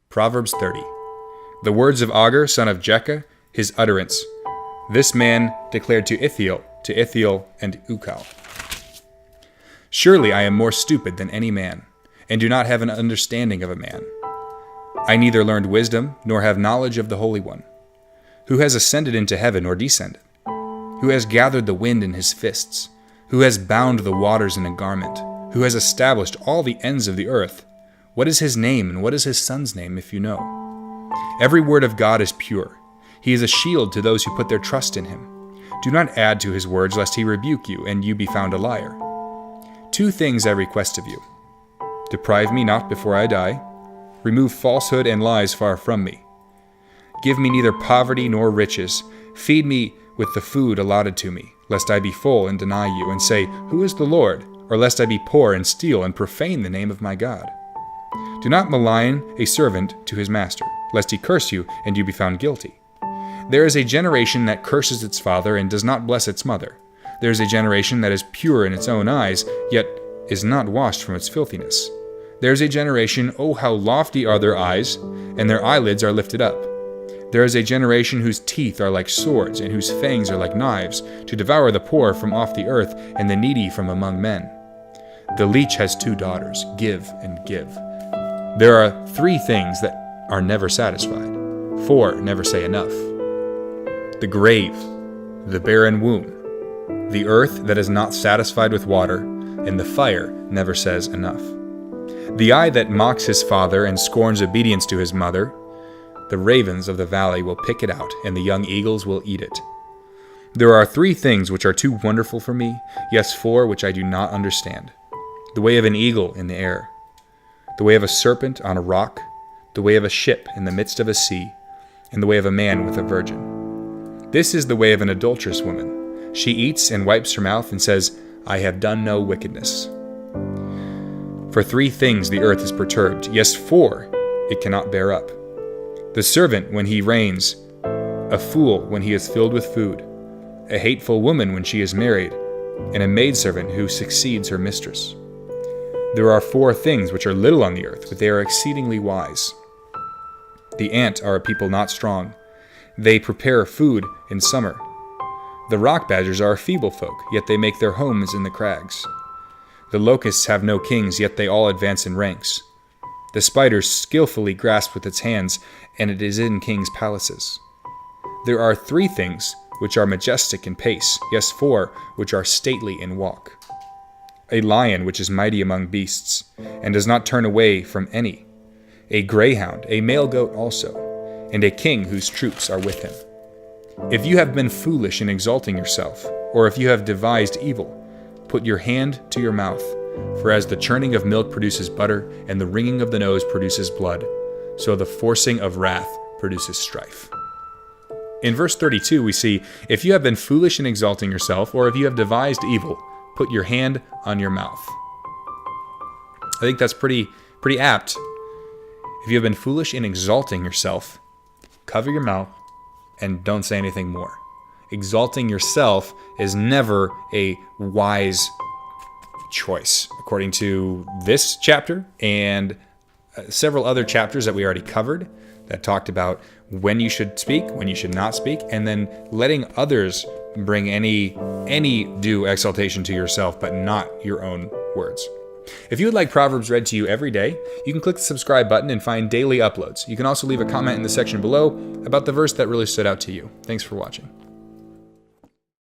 Proverbs 30. The words of Agur, son of Jekah, his utterance. This man declared to Ithiel and Ukal. Surely I am more stupid than any man, and do not have an understanding of a man. I neither learned wisdom, nor have knowledge of the Holy One. Who has ascended into heaven or descended? Who has gathered the wind in his fists? Who has bound the waters in a garment? Who has established all the ends of the earth? What is his name, and what is his son's name, if you know? Every word of God is pure. He is a shield to those who put their trust in him. Do not add to his words, lest he rebuke you, and you be found a liar. 2 things I request of you. Deprive me not before I die. Remove falsehood and lies far from me. Give me neither poverty nor riches. Feed me with the food allotted to me, lest I be full and deny you, and say, Who is the Lord? Or lest I be poor and steal and profane the name of my God. Do not malign a servant to his master, lest he curse you, and you be found guilty. There is a generation that curses its father and does not bless its mother. There is a generation that is pure in its own eyes, yet is not washed from its filthiness. There is a generation, oh how lofty are their eyes, and their eyelids are lifted up. There is a generation whose teeth are like swords, and whose fangs are like knives, to devour the poor from off the earth, and the needy from among men. The leech has 2 daughters, give and give. There are 3 things that are never satisfied. 4 never say enough. The grave, the barren womb, the earth that is not satisfied with water, and the fire never says enough. The eye that mocks his father and scorns obedience to his mother, the ravens of the valley will pick it out, and the young eagles will eat it. There are 3 things which are too wonderful for me, yes, 4 which I do not understand. The way of an eagle in the air, the way of a serpent on a rock, the way of a ship in the midst of a sea, and the way of a man with a virgin. This is the way of an adulterous woman. She eats and wipes her mouth and says, I have done no wickedness. For 3 things the earth is perturbed, yes, 4 it cannot bear up. The servant when he reigns, a fool when he is filled with food, a hateful woman when she is married, and a maidservant who succeeds her mistress. There are 4 things which are little on the earth, but they are exceedingly wise. The ant are a people not strong. They prepare food in summer. The rock badgers are a feeble folk, yet they make their homes in the crags. The locusts have no kings, yet they all advance in ranks. The spider skillfully grasps with its hands, and it is in kings' palaces. There are 3 things which are majestic in pace, yes, 4 which are stately in walk. A lion which is mighty among beasts, and does not turn away from any. A greyhound, a male goat also, and a king whose troops are with him. If you have been foolish in exalting yourself, or if you have devised evil, put your hand to your mouth. For as the churning of milk produces butter, and the wringing of the nose produces blood, so the forcing of wrath produces strife. In verse 32 we see, if you have been foolish in exalting yourself, or if you have devised evil, put your hand on your mouth. I think that's pretty apt. If you have been foolish in exalting yourself, cover your mouth and don't say anything more. Exalting yourself is never a wise choice, according to this chapter and several other chapters that we already covered that talked about when you should speak, when you should not speak, and then letting others bring any due exaltation to yourself, but not your own words. If you would like Proverbs read to you every day, you can click the subscribe button and find daily uploads. You can also leave a comment in the section below about the verse that really stood out to you. Thanks for watching.